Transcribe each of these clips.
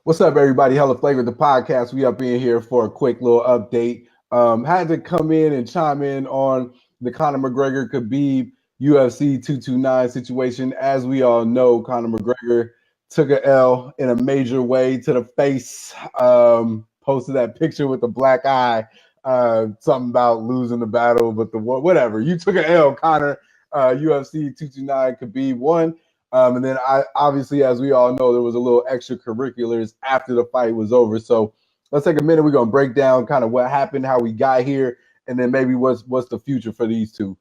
What's up, everybody? Hella Flavor, the podcast. We up in here for a quick little update. Had to come in and chime in on the Conor McGregor Khabib UFC 229 situation. As we all know, Conor McGregor took a L in a major way to the face. Posted that picture with the black eye. Something about losing the battle, but whatever. You took an L, Conor. UFC 229 Khabib won. And then obviously, as we all know, there was a little extracurriculars after the fight was over. So let's take a minute. We're gonna break down kind of what happened, how we got here, and then maybe what's the future for these two.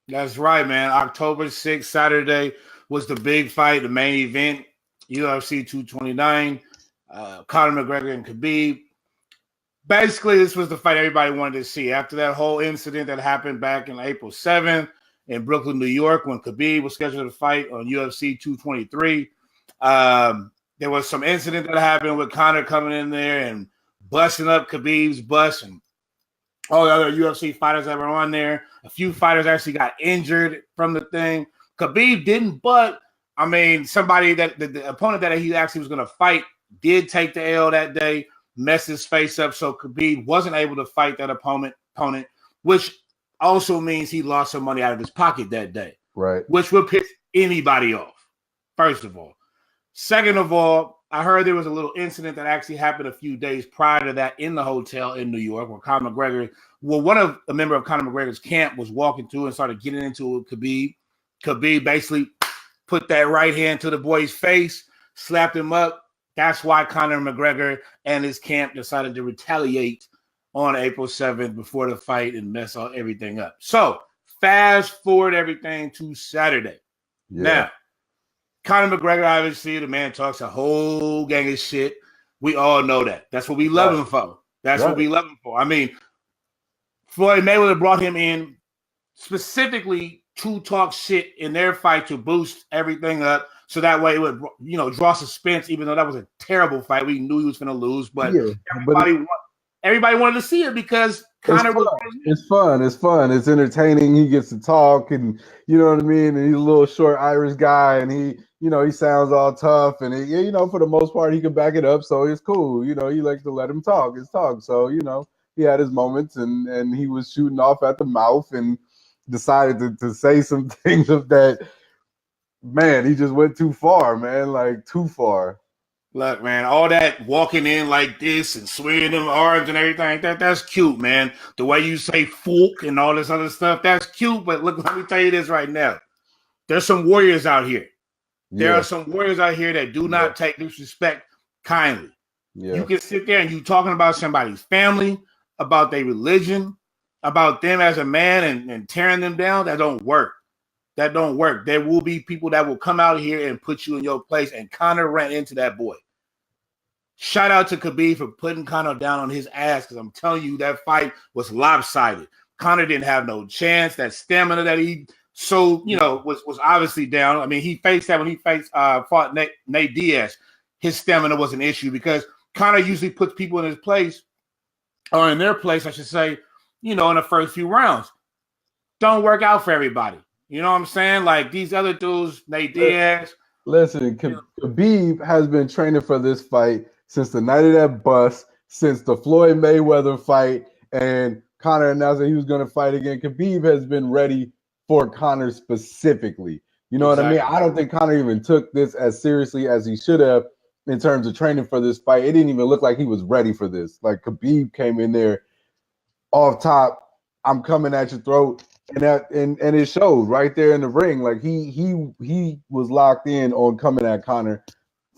That's right, man. October 6th, Saturday, was the big fight, the main event, UFC 229, Conor McGregor and Khabib. Basically, this was the fight everybody wanted to see. After that whole incident that happened back in April 7th, in Brooklyn, New York, when Khabib was scheduled to fight on UFC 223. There was some incident that happened with Conor coming in there and busting up Khabib's bus and all the other UFC fighters that were on there. A few fighters actually got injured from the thing. Khabib didn't, but, I mean, somebody that the opponent that he actually was going to fight did take the L that day, messed his face up, so Khabib wasn't able to fight that opponent, which also means he lost some money out of his pocket that day, right? Which will piss anybody off, first of all. Second of all, I heard there was a little incident that actually happened a few days prior to that in the hotel in New York where Conor McGregor, a member of Conor McGregor's camp was walking through and started getting into Khabib. Khabib basically put that right hand to the boy's face, slapped him up. That's why Conor McGregor and his camp decided to retaliate on April 7th before the fight and mess all everything up. So fast forward everything to Saturday. Yeah. Now, Conor McGregor, obviously, the man talks a whole gang of shit. We all know that. That's what we love him for. That's what we love him for. I mean, Floyd Mayweather brought him in specifically to talk shit in their fight to boost everything up. So that way it would, draw suspense, even though that was a terrible fight. We knew he was going to lose, but everybody wanted to see it because Conor was. It's fun. It's entertaining. He gets to talk, and you know what I mean. And he's a little short Irish guy, and he sounds all tough, and he, for the most part, he can back it up. So it's cool. He likes to let him talk. His talk. So he had his moments, and he was shooting off at the mouth, and decided to say some things of that. Man, he just went too far, man. Like too far. Look, man, all that walking in like this and swinging them arms and everything, that's cute, man. The way you say "folk" and all this other stuff, that's cute. But look, let me tell you this right now. There's some warriors out here. There are some warriors out here that do not take disrespect kindly. Yeah. You can sit there and you talking about somebody's family, about their religion, about them as a man and tearing them down. That don't work. That don't work. There will be people that will come out here and put you in your place, and Conor ran into that boy. Shout out to Khabib for putting Conor down on his ass, because I'm telling you, that fight was lopsided. Conor didn't have no chance. That stamina that he was obviously down. I mean, he faced that when he fought Nate Diaz. His stamina was an issue because Conor usually puts people in his place, or in their place, I should say, in the first few rounds. Don't work out for everybody. You know what I'm saying? Like these other dudes, Nate Diaz. Listen, Khabib has been training for this fight since the night of that bus, since the Floyd Mayweather fight, and Conor announced that he was going to fight again. Khabib has been ready for Conor specifically. You know what I mean? I don't think Conor even took this as seriously as he should have in terms of training for this fight. It didn't even look like he was ready for this. Like Khabib came in there off top. I'm coming at your throat. And it showed right there in the ring. Like he was locked in on coming at Conor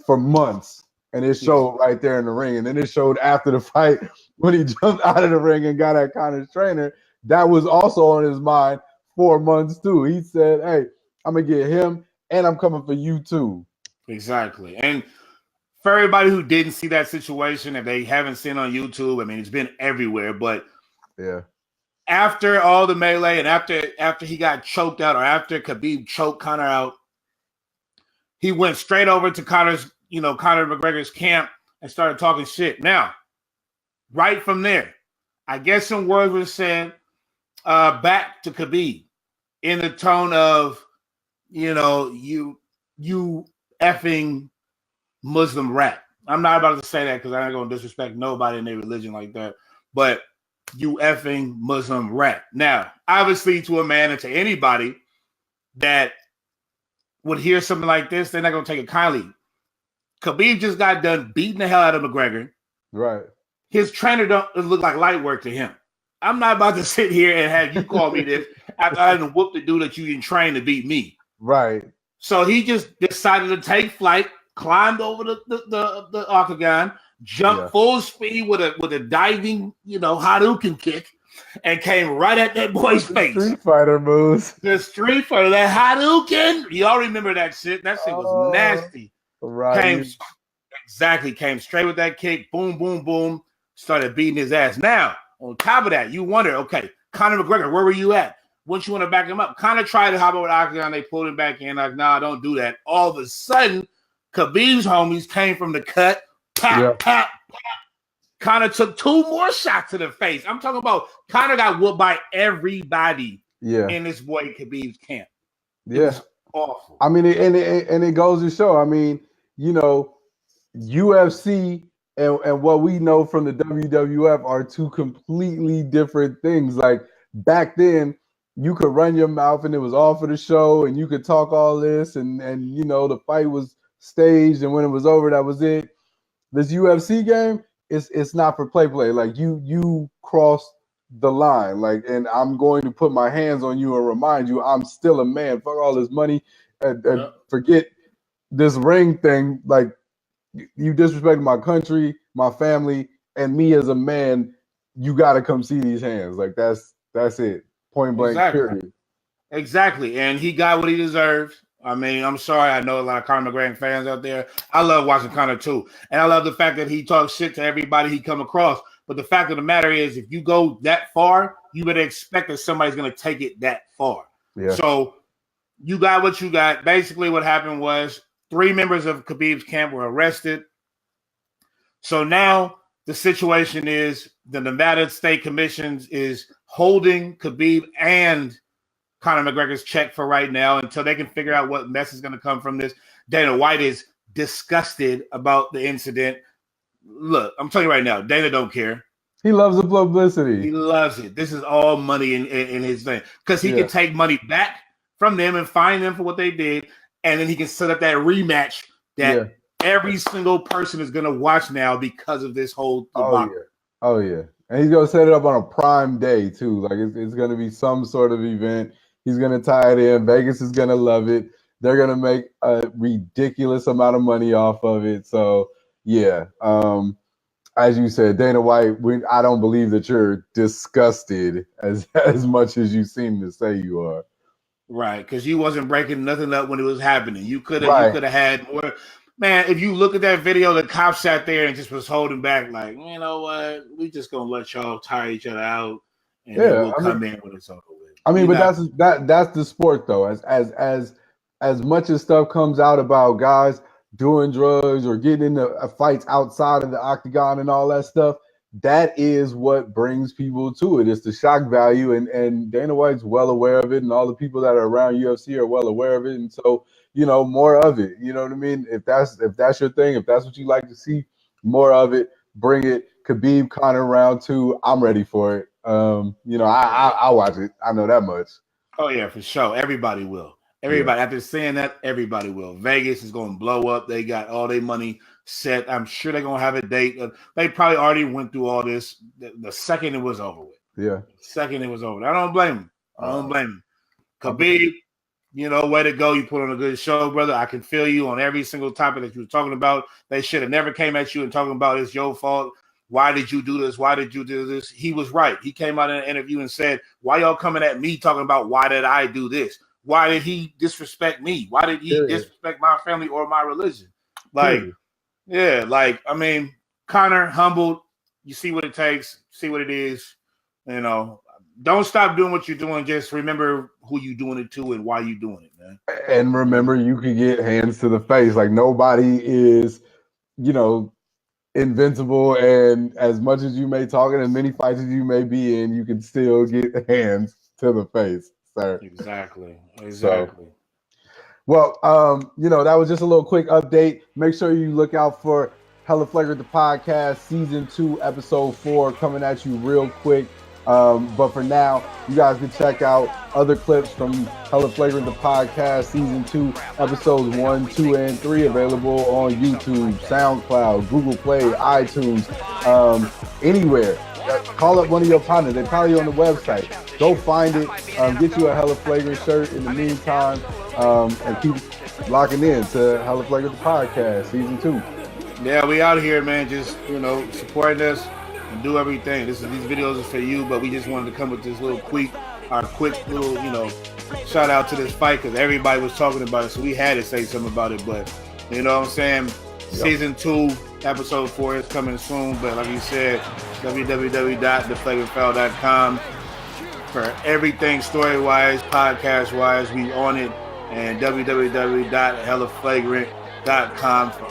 for months, and it showed right there in the ring. And then it showed after the fight when he jumped out of the ring and got at Conor's trainer. That was also on his mind 4 months too. He said, "Hey, I'm gonna get him, and I'm coming for you too." Exactly. And for everybody who didn't see that situation, if they haven't seen on YouTube, I mean, it's been everywhere. But yeah. After all the melee and after he got choked out, or after Khabib choked Conor out, he went straight over to Conor McGregor's camp and started talking shit. Now, right from there, I guess some words were said back to Khabib in the tone of, you effing Muslim rat. I'm not about to say that because I'm not going to disrespect nobody in their religion like that. But you effing Muslim rat. Now, obviously, to a man and to anybody that would hear something like this, they're not going to take it kindly. Khabib just got done beating the hell out of McGregor. Right. His trainer don't look like light work to him. I'm not about to sit here and have you call me this after I done whooped the dude that you didn't train to beat me. Right. So he just decided to take flight, climbed over the octagon, jumped full speed with a diving, Hadouken kick, and came right at that boy's face. Street Fighter moves. The Street Fighter, that Hadouken. Y'all remember that shit? That shit was nasty. Right. Came straight with that kick. Boom, boom, boom. Started beating his ass. Now, on top of that, you wonder, okay, Conor McGregor, where were you at? Once you want to back him up, Conor tried to hop over the octagon. They pulled him back in. Like, nah, don't do that. All of a sudden, Khabib's homies came from the cut. Pop, pop, pop. Conor took 2 more shots to the face. I'm talking about Conor got whooped by everybody in this boy Khabib's camp. It was awful. I mean, and it goes to show, I mean, UFC and what we know from the WWF are 2 completely different things. Like back then, you could run your mouth and it was all for the show, and you could talk all this, and the fight was staged, and when it was over, that was it. This UFC game, it's not for play. Like you crossed the line, like, and I'm going to put my hands on you and remind you I'm still a man. Fuck all this money and forget this ring thing. Like, you disrespect my country, my family, and me as a man. You got to come see these hands. Like that's it. Point blank. Period. Exactly, and he got what he deserved. I mean, I'm sorry. I know a lot of Conor McGregor fans out there. I love watching Conor too, and I love the fact that he talks shit to everybody he come across. But the fact of the matter is, if you go that far, you better expect that somebody's going to take it that far. Yeah. So you got what you got. Basically, what happened was 3 members of Khabib's camp were arrested. So now the situation is the Nevada State Commission is holding Khabib and Conor McGregor's check for right now until they can figure out what mess is going to come from this. Dana White is disgusted about the incident. Look, I'm telling you right now, Dana don't care. He loves the publicity. He loves it. This is all money in his thing because he can take money back from them and fine them for what they did, and then he can set up that rematch that every single person is going to watch now because of this whole debacle. Oh yeah, and he's going to set it up on a prime day too. Like it's going to be some sort of event. He's going to tie it in. Vegas is going to love it. They're going to make a ridiculous amount of money off of it. So yeah, as you said, Dana White, I don't believe that you're disgusted as much as you seem to say you are. Right, because you wasn't breaking nothing up when it was happening. You could have had more. Man, if you look at that video, the cop sat there and just was holding back, like, you know what, we just gonna let y'all tire each other out, and then we'll come in when it's over with. I mean, that's the sport though. As much as stuff comes out about guys doing drugs or getting into fights outside of the octagon and all that stuff, that is what brings people to it. It's the shock value, and Dana White's well aware of it, and all the people that are around UFC are well aware of it, and so more of it. You know what I mean? If that's your thing, if that's what you like to see, more of it. Bring it. Khabib Conor round 2. I'm ready for it. I'll watch it. I know that much. Oh yeah, for sure. Everybody will. Everybody, after saying that, everybody will. Vegas is going to blow up. They got all their money set. I'm sure they're going to have a date. They probably already went through all this the second it was over with. Yeah. The second it was over. I don't blame him. Khabib, way to go. You put on a good show, brother. I can feel you on every single topic that you were talking about. They should have never came at you and talking about it's your fault. Why did you do this? Why did you do this? He was right. He came out in an interview and said, why y'all coming at me talking about why did I do this? Why did he disrespect me? Why did he disrespect my family or my religion? I mean, Conor, humbled. You see what it takes. See what it is. Don't stop doing what you're doing. Just remember who you're doing it to and why you're doing it, man. And remember, you could get hands to the face. Like, nobody is, invincible. And as much as you may talk and as many fights as you may be in, you can still get hands to the face. Sir. Exactly. So, well, that was just a little quick update. Make sure you look out for Hella Flagrant the Podcast, Season 2, Episode 4, coming at you real quick. But for now, you guys can check out other clips from Hella Flagrant the Podcast, Season 2, Episodes 1, 2, and 3, available on YouTube, SoundCloud, Google Play, iTunes, anywhere. Call up one of your partners. They're probably on the website. Go find it. Get you a Hella Flagrant shirt in the meantime, and keep locking in to Hella Flagrant the Podcast, Season 2. Yeah, we out here, man. Just, supporting us and do everything. These videos are for you, but we just wanted to come with this quick little, shout out to this fight because everybody was talking about it, so we had to say something about it. But you know what I'm saying? Yep. Season 2, Episode 4 is coming soon. But like you said, www.theflagrantfoul.com for everything story-wise, podcast-wise. We on it, and www.hellaflagrant.com for